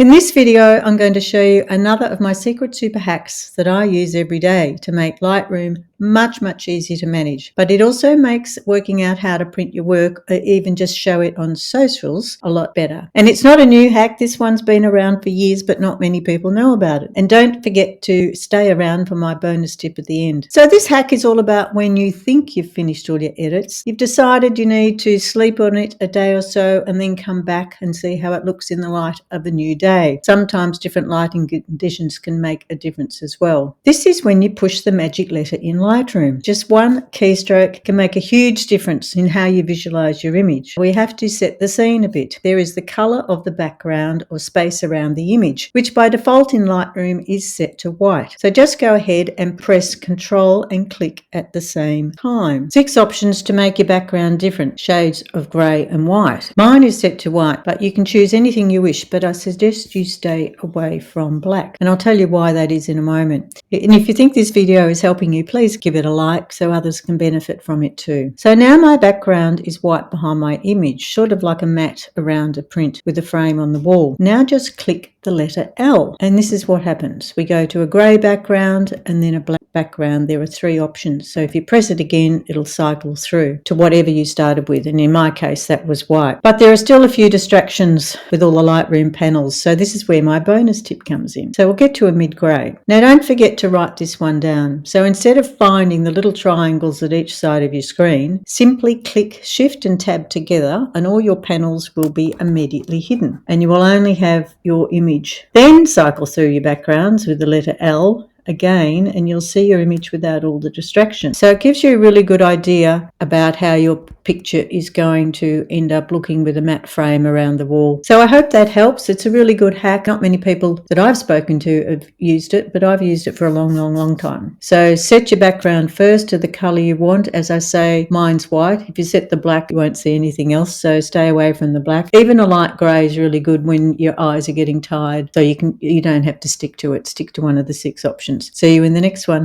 In this video, I'm going to show you another of my secret super hacks that I use every day to make Lightroom much easier to manage. But it also makes working out how to print your work or even just show it on socials a lot better. And it's not a new hack. This one's been around for years, but not many people know about it. And don't forget to stay around for my bonus tip at the end. So this hack is all about when you think you've finished all your edits, you've decided you need to sleep on it a day or so and then come back and see how it looks in the light of a new day. Sometimes different lighting conditions can make a difference as well. This is when you push the magic letter in Lightroom. Just one keystroke can make a huge difference in how you visualize your image. We have to set the scene a bit. There is the color of the background or space around the image, which by default in Lightroom is set to white. So just go ahead and press Control and click at the same time. 6 options to make your background different shades of grey and white. Mine is set to white, but you can choose anything you wish, but I suggest you stay away from black. And I'll tell you why that is in a moment. And if you think this video is helping you, please give it a like so others can benefit from it too. So now my background is white behind my image, sort of like a mat around a print with a frame on the wall. Now just click the letter L, and this is what happens. We go to a grey background and then a black background. There are 3 options. So if you press it again, it'll cycle through to whatever you started with. And in my case, that was white. But there are still a few distractions with all the Lightroom panels. So this is where my bonus tip comes in. So we'll get to a mid-grey. Now don't forget to write this one down. So instead of finding the little triangles at each side of your screen, simply click Shift and Tab together and all your panels will be immediately hidden. And you will only have your image. Then cycle through your backgrounds with the letter L again and you'll see your image without all the distractions. So it gives you a really good idea about how your picture is going to end up looking with a matte frame around the wall. So I hope that helps. It's a really good hack. Not many people that I've spoken to have used it, but I've used it for a long time. So set your background first to the color you want. As I say, mine's white. If you set the black, you won't see anything else, so stay away from the black. Even a light gray is really good when your eyes are getting tired, so you don't have to stick to it. Stick to one of the 6 options. See you in the next one.